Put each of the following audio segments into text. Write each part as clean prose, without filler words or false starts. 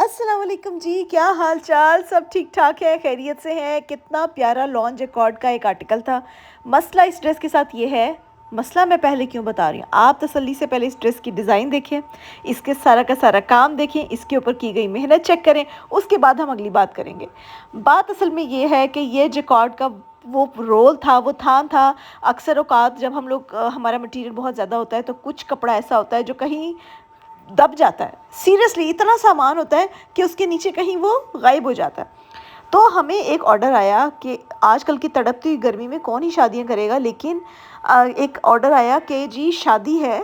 अस्सलाम वालेकुम जी, क्या हाल चाल? सब ठीक ठाक है, खैरियत से हैं। कितना प्यारा लॉन्च जैकॉर्ड का एक आर्टिकल था। मसला इस ड्रेस के साथ ये है, मसला मैं पहले क्यों बता रही हूँ, आप तसल्ली से पहले इस ड्रेस की डिज़ाइन देखें, इसके सारा का सारा काम देखें, इसके ऊपर की गई मेहनत चेक करें, उसके बाद हम अगली बात करेंगे। बात असल में ये है कि ये जैकॉर्ड का वो रोल था, वो थान था। अक्सर औकात जब हम लोग हमारा मटेरियल बहुत ज़्यादा होता है तो कुछ कपड़ा ऐसा होता है जो कहीं दब जाता है। सीरियसली इतना सामान होता है कि उसके नीचे कहीं वो गायब हो जाता है। तो हमें एक ऑर्डर आया कि आजकल की तड़पती हुई गर्मी में कौन ही शादियां करेगा, लेकिन एक ऑर्डर आया कि जी शादी है,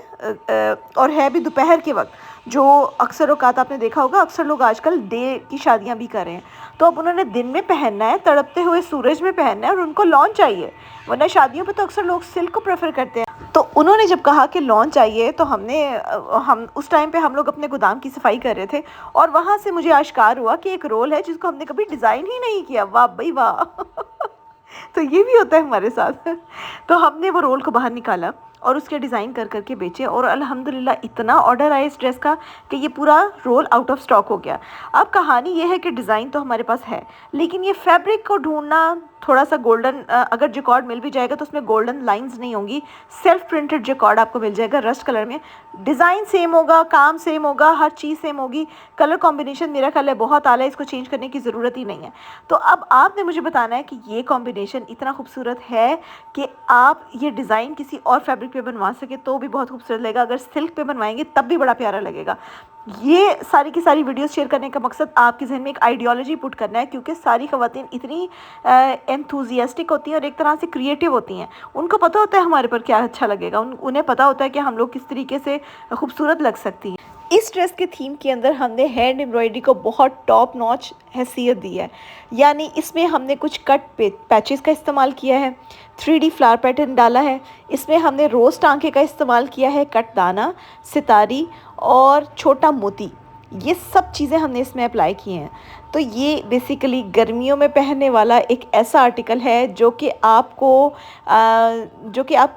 और है भी दोपहर के वक्त। जो अक्सर औकात आपने देखा होगा, अक्सर लोग आजकल डे की शादियां भी कर रहे हैं। तो अब उन्होंने दिन में पहनना है, तड़पते हुए सूरज में पहनना है, और उनको लॉन चाहिए। वरना शादियों पर तो अक्सर लोग सिल्क को प्रेफर करते हैं। तो उन्होंने जब कहा कि लॉन चाहिए, तो हम उस टाइम पे हम लोग अपने गोदाम की सफाई कर रहे थे, और वहाँ से मुझे आश्कार हुआ कि एक रोल है जिसको हमने कभी डिज़ाइन ही नहीं किया। वाह भाई वाह! तो ये भी होता है हमारे साथ। तो हमने वो रोल को बाहर निकाला और उसके डिज़ाइन कर करके बेचे, और अल्हम्दुलिल्लाह इतना ऑर्डर आया इस ड्रेस का कि ये पूरा रोल आउट ऑफ स्टॉक हो गया। अब कहानी ये है कि डिज़ाइन तो हमारे पास है, लेकिन ये फैब्रिक को ढूंढना थोड़ा सा गोल्डन, अगर जैकॉर्ड मिल भी जाएगा तो उसमें गोल्डन लाइंस नहीं होंगी। सेल्फ प्रिंटेड जैकॉर्ड आपको मिल जाएगा रस्ट कलर में। डिज़ाइन सेम होगा, काम सेम होगा, हर चीज़ सेम होगी। कलर कॉम्बिनेशन मेरा ख्याल है बहुत आला है, इसको चेंज करने की ज़रूरत ही नहीं है। तो अब आपने मुझे बताना है कि ये कॉम्बिनेशन इतना खूबसूरत है कि आप ये डिज़ाइन किसी और फैब्रिक पे बनवा सके तो भी बहुत खूबसूरत लगेगा, अगर सिल्क पे बनवाएंगे तब भी बड़ा प्यारा लगेगा। ये सारी की सारी वीडियोस शेयर करने का मकसद आपके जहन में एक आइडियोलॉजी पुट करना है, क्योंकि सारी ख़वातीन इतनी एंथुजियास्टिक होती हैं और एक तरह से क्रिएटिव होती हैं। उनको पता होता है हमारे पर क्या अच्छा लगेगा, उन्हें पता होता है कि हम लोग किस तरीके से खूबसूरत लग सकती हैं। इस ड्रेस के थीम के अंदर हमने हैंड एम्ब्रॉयडरी को बहुत टॉप नॉच हैसियत दी है। यानी इसमें हमने कुछ कट पैचेस का इस्तेमाल किया है, 3D फ्लावर पैटर्न डाला है, इसमें हमने रोज़ टांके का इस्तेमाल किया है, कट दाना, सितारी और छोटा मोती, ये सब चीज़ें हमने इसमें अप्लाई की हैं। तो ये बेसिकली गर्मियों में पहनने वाला एक ऐसा आर्टिकल है जो कि आप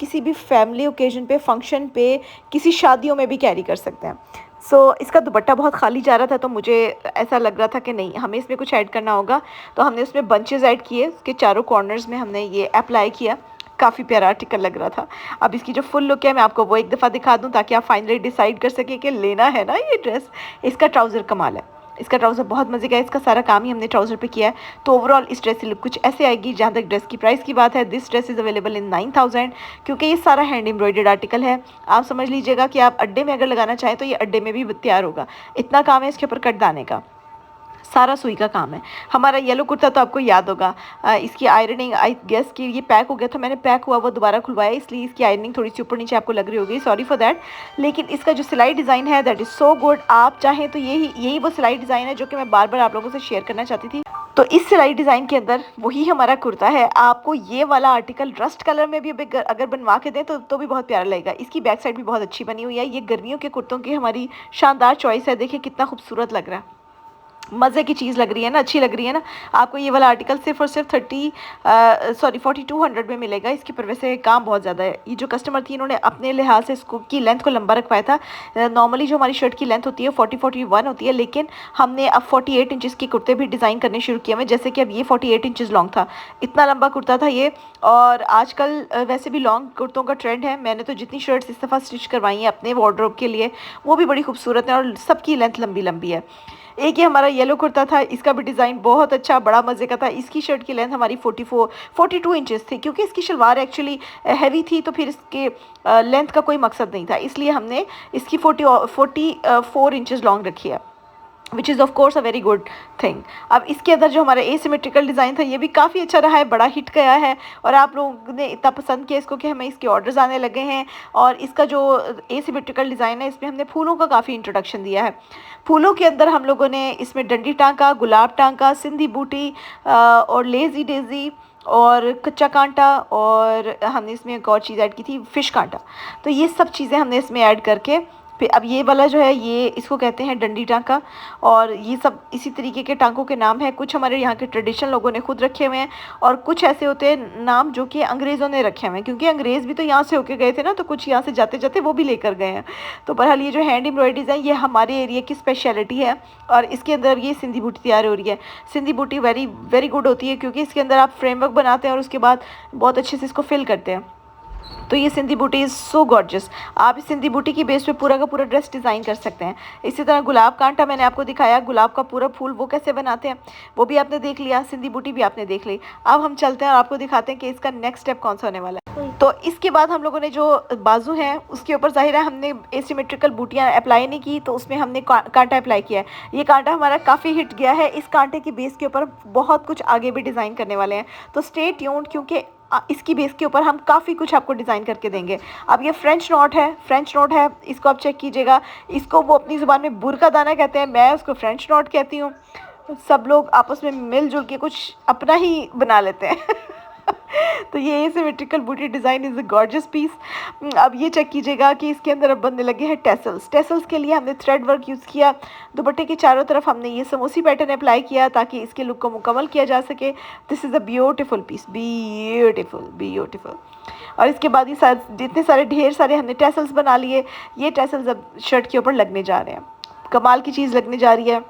किसी भी फैमिली ओकेजन पे, फंक्शन पे, किसी शादियों में भी कैरी कर सकते हैं। इसका दुपट्टा बहुत खाली जा रहा था, तो मुझे ऐसा लग रहा था कि नहीं, हमें इसमें कुछ ऐड करना होगा। तो हमने उसमें बंचेस ऐड किए, उसके चारों कॉर्नर्स में हमने ये अप्लाई किया। काफ़ी प्यारा आर्टिकल लग रहा था। अब इसकी जो फुल लुक है मैं आपको वो एक दफ़ा दिखा दूं, ताकि आप फाइनली डिसाइड कर सकें कि लेना है ना ये ड्रेस। इसका ट्राउज़र कमाल है, इसका ट्राउज़र बहुत मज़े का है, इसका सारा काम ही हमने ट्राउज़र पे किया है। तो ओवरऑल इस ड्रेस की लुक कुछ ऐसे आएगी। जहाँ तक ड्रेस की प्राइस की बात है, दिस ड्रेस इज़ अवेलेबल इन 9000। क्योंकि ये सारा हैंड एम्ब्रॉयडर्ड आर्टिकल है, आप समझ लीजिएगा कि आप अड्डे में अगर लगाना चाहें तो ये अड्डे में भी तैयार होगा। इतना काम है इसके ऊपर कट दाने का, सारा सुई का काम है। हमारा येलो कुर्ता तो आपको याद होगा, इसकी आयरनिंग आई गेस कि ये पैक हो गया था, मैंने पैक हुआ वो दोबारा खुलवाया, इसलिए इसकी आयरनिंग थोड़ी सी ऊपर नीचे आपको लग रही होगी, सॉरी फॉर दैट। लेकिन इसका जो सिलाई डिज़ाइन है दैट इज़ सो गुड। आप चाहें तो यही वो सिलाई डिज़ाइन है जो कि मैं बार बार आप लोगों से शेयर करना चाहती थी। तो इस सिलाई डिज़ाइन के अंदर वही हमारा कुर्ता है। आपको ये वाला आर्टिकल रस्ट कलर में भी अगर बनवा के दें तो भी बहुत प्यारा लगेगा। इसकी बैक साइड भी बहुत अच्छी बनी हुई है। ये गर्मियों के कुर्तों की हमारी शानदार चॉइस है। देखिए कितना खूबसूरत लग रहा है, मज़े की चीज़ लग रही है ना, अच्छी लग रही है ना। आपको ये वाला आर्टिकल सिर्फ और सिर्फ 4200 में मिलेगा। इसके पर वैसे काम बहुत ज़्यादा है। ये जो कस्टमर थी इन्होंने अपने लिहाज से इसको की लेंथ को लंबा रखवाया था। नॉर्मली जो हमारी शर्ट की लेंथ होती है 40-41 होती है, लेकिन हमने अब 48 इंचज़ के कुर्ते भी डिज़ाइन करने शुरू किए हैं। जैसे कि अब ये 48 इंचज़ लॉन्ग था, इतना लंबा कुर्ता था ये। और आजकल वैसे भी लॉन्ग कुर्तों का ट्रेंड है। मैंने तो जितनी शर्ट्स इस दफ़ा स्टिच करवाई हैं अपने वार्डरोब के लिए, वो भी बड़ी खूबसूरत है और सबकी लेंथ लंबी लंबी है। एक ये हमारा येलो कुर्ता था, इसका भी डिज़ाइन बहुत अच्छा, बड़ा मज़े का था। इसकी शर्ट की लेंथ हमारी 42 इंचेस थी। क्योंकि इसकी शलवार एक्चुअली हैवी थी, तो फिर इसके लेंथ का कोई मकसद नहीं था, इसलिए हमने इसकी 44 इंचेस लॉन्ग रखी है, which is of course a very good thing. अब इसके अंदर जो हमारा एसिमेट्रिकल डिज़ाइन था ये भी काफ़ी अच्छा रहा है, बड़ा हिट गया है, और आप लोगों ने इतना पसंद किया इसको कि हमें इसके ऑर्डर्स आने लगे हैं। और इसका जो एसिमेट्रिकल डिज़ाइन है, इसमें हमने फूलों का काफ़ी इंट्रोडक्शन दिया है। फूलों के अंदर हम लोगों ने इसमें डंडी टांका, गुलाब टांका, सिंधी बूटी और लेज़ी डेज़ी और कच्चा कांटा, और हमने इसमें एक और चीज़ ऐड की थी, फ़िश कांटा। तो ये सब चीज़ें हमने इसमें ऐड करके फिर अब ये वाला जो है ये इसको कहते हैं डंडी टांका, और ये सब इसी तरीके के टांकों के नाम हैं। कुछ हमारे यहाँ के ट्रेडिशनल लोगों ने खुद रखे हुए हैं और कुछ ऐसे होते हैं नाम जो कि अंग्रेज़ों ने रखे हुए हैं, क्योंकि अंग्रेज़ भी तो यहाँ से होके गए थे ना, तो कुछ यहाँ से जाते जाते वो भी लेकर गए हैं। तो बहरहाल ये जो हैंड एम्ब्रॉयडरीज़ हैं ये हमारे एरिया की स्पेशलिटी है, और इसके अंदर ये सिंधी बूटी तैयार हो रही है। सिंधी बूटी वेरी वेरी गुड होती है, क्योंकि इसके अंदर आप फ्रेमवर्क बनाते हैं और उसके बाद बहुत अच्छे से इसको फिल करते हैं। तो ये सिंधी बूटी इज़ सो गॉर्जियस। आप इस सिंधी बूटी की बेस पे पूरा का पूरा ड्रेस डिज़ाइन कर सकते हैं। इसी तरह गुलाब कांटा मैंने आपको दिखाया, गुलाब का पूरा फूल वो कैसे बनाते हैं वो भी आपने देख लिया, सिंधी बूटी भी आपने देख ली। अब हम चलते हैं और आपको दिखाते हैं कि इसका नेक्स्ट स्टेप कौन सा होने वाला है। तो इसके बाद हम लोगों ने जो बाजू हैं उसके ऊपर ज़ाहिर है हमने एसिमेट्रिकल बूटियाँ अप्लाई नहीं की, तो उसमें हमने कांटा अप्लाई किया है। ये कांटा हमारा काफ़ी हिट गया है। इस कांटे की बेस के ऊपर बहुत कुछ आगे भी डिज़ाइन करने वाले हैं, तो स्टे ट्यून्ड, क्योंकि इसकी बेस के ऊपर हम काफ़ी कुछ आपको डिज़ाइन करके देंगे। अब ये फ्रेंच नॉट है, फ्रेंच नॉट है, इसको आप चेक कीजिएगा। इसको वो अपनी ज़ुबान में बुर का दाना कहते हैं, मैं उसको फ्रेंच नॉट कहती हूँ। सब लोग आपस में मिलजुल के कुछ अपना ही बना लेते हैं। तो ये एसिमेट्रिकल बूटी design is a gorgeous piece. अब ये चेक कीजिएगा कि इसके अंदर अब बनने लगे हैं टेसल्स। टेसल्स के लिए हमने थ्रेड वर्क यूज़ किया। दुपट्टे के चारों तरफ हमने ये समोसी पैटर्न अप्लाई किया ताकि इसके लुक को मुकम्मल किया जा सके। This is a beautiful piece, beautiful beautiful. और इसके बाद ये जितने सारे ढेर सारे हमने टेसल्स बना लिए, ये टेसल्स अब शर्ट के ऊपर लगने जा रहे हैं। कमाल की चीज़ लगने जा रही है,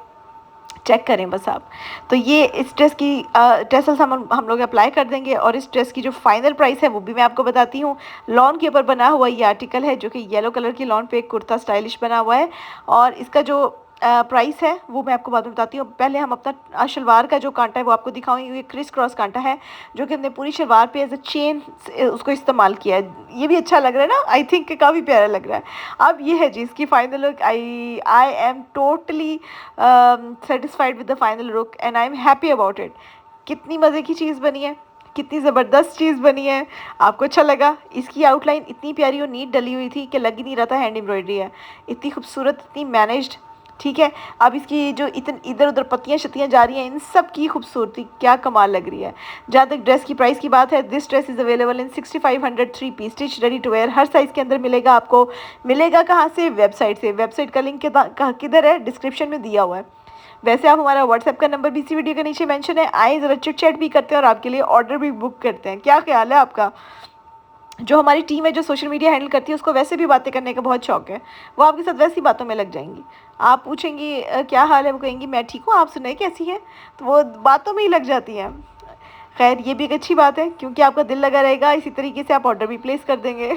चेक करें बस आप। तो ये इस ड्रेस की टेसल्स हम लोग अप्लाई कर देंगे, और इस ड्रेस की जो फाइनल प्राइस है वो भी मैं आपको बताती हूँ। लॉन के ऊपर बना हुआ ये आर्टिकल है, जो कि येलो कलर की लॉन पे एक कुर्ता स्टाइलिश बना हुआ है, और इसका जो प्राइस है वो मैं आपको बाद में बताती हूँ। पहले हम अपना शलवार का जो कांटा है वो आपको दिखाऊंगी। ये क्रिस क्रॉस कांटा है जो कि हमने पूरी शलवार पे एज अ चेन उसको इस्तेमाल किया है। ये भी अच्छा लग रहा है ना, आई थिंक काफ़ी प्यारा लग रहा है। अब ये है जी इसकी final look. I am totally satisfied with the final look and I am happy about it. कितनी मज़े की चीज़ बनी है, कितनी ज़बरदस्त चीज़ बनी है। आपको अच्छा लगा? इसकी आउटलाइन इतनी प्यारी और नीट डली हुई थी कि लग ही नहीं रहा था हैंड एम्ब्रॉयडरी है। इतनी खूबसूरत, इतनी मैनेज्ड, ठीक है। अब इसकी जो इधर उधर पत्तियाँ शत्तियाँ जा रही हैं, इन सब की खूबसूरती क्या कमाल लग रही है। जहाँ तक ड्रेस की प्राइस की बात है, this dress is available in 6500 3 piece stitch ready to wear. हर साइज़ के अंदर मिलेगा आपको। मिलेगा कहाँ से? वेबसाइट से। वेबसाइट का लिंक किधर है? डिस्क्रिप्शन में दिया हुआ है। वैसे आप हमारा व्हाट्सएप का नंबर भी इसी वीडियो के नीचे मेंशन है। आए ज़रा चिट चैट भी करते हैं और आपके लिए ऑर्डर भी बुक करते हैं। क्या ख्याल है आपका? जो हमारी टीम है जो सोशल मीडिया हैंडल करती है उसको वैसे भी बातें करने का बहुत शौक है, वो आपके साथ वैसी बातों में लग जाएंगी। आप पूछेंगी क्या हाल है, वो कहेंगी मैं ठीक हूँ, आप सुनाए कैसी है, तो वो बातों में ही लग जाती हैं। खैर ये भी एक अच्छी बात है, क्योंकि आपका दिल लगा रहेगा, इसी तरीके से आप ऑर्डर भी प्लेस कर देंगे।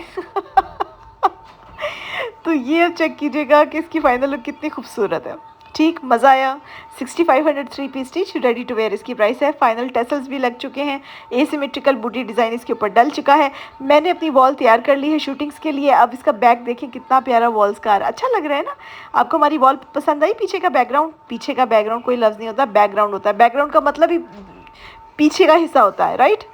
तो ये चेक कीजिएगा कि इसकी फाइनल लुक कितनी खूबसूरत है। ठीक, मज़ा आया। 6500 3 piece stitch ready to wear इसकी प्राइस है। फाइनल टेसल्स भी लग चुके हैं। एसिमेट्रिकल बूटी डिज़ाइन इसके ऊपर डल चुका है। मैंने अपनी वॉल तैयार कर ली है शूटिंग्स के लिए। अब इसका बैक देखें कितना प्यारा वॉल्स का अच्छा लग रहा है ना। आपको हमारी वॉल पसंद आई? पीछे का बैकग्राउंड, पीछे का बैकग्राउंड कोई लफ्ज़ नहीं होता, बैकग्राउंड होता है। बैकग्राउंड का मतलब ही पीछे का हिस्सा होता है, राइट।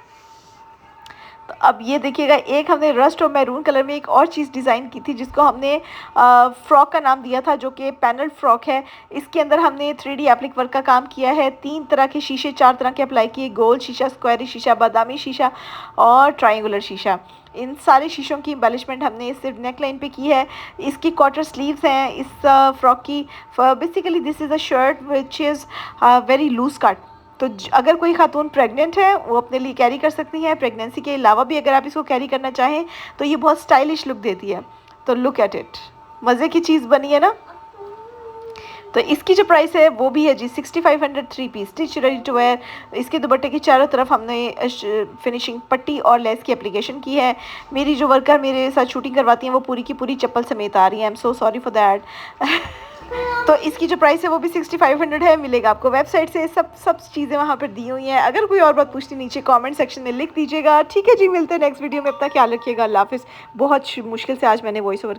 तो अब ये देखिएगा, एक हमने रस्ट और मैरून कलर में एक और चीज़ डिज़ाइन की थी जिसको हमने फ़्रॉक का नाम दिया था, जो कि पैनल फ्रॉक है। इसके अंदर हमने 3D एप्लिक वर्क का काम किया है। 3 तरह के शीशे, 4 तरह के अप्लाई किए, गोल शीशा, स्क्वायरी शीशा, बादामी शीशा और ट्रायंगुलर शीशा। इन सारे शीशों की एम्बेलिशमेंट हमने सिर्फ नेक लाइन पे की है। इसकी क्वार्टर स्लीव्स हैं इस फ्रॉक की। Basically this is a shirt which is very loose cut. तो अगर कोई खातून प्रेग्नेंट है वो अपने लिए कैरी कर सकती हैं। प्रेगनेंसी के अलावा भी अगर आप इसको कैरी करना चाहें तो ये बहुत स्टाइलिश लुक देती है। तो लुक एट इट, मज़े की चीज़ बनी है ना। तो इसकी जो प्राइस है वो भी है जी 6500 3 piece stitch ready to wear. इसके दुपट्टे की चारों तरफ हमने फिनिशिंग पट्टी और लेस की एप्लीकेशन की है। मेरी जो वर्कर मेरे साथ शूटिंग करवाती हैं वो पूरी की पूरी चप्पल समेत आ रही हैं। I am so sorry for that. तो इसकी जो प्राइस है वो भी 6500 है। मिलेगा आपको वेबसाइट से। सब चीज़ें वहाँ पर दी हुई हैं। अगर कोई और बात पूछनी नीचे कमेंट सेक्शन में लिख दीजिएगा। ठीक है जी, मिलते हैं नेक्स्ट वीडियो में। अपना ख्याल रखिएगा। अल्लाह हाफिज़। बहुत मुश्किल से आज मैंने वॉइस ओवर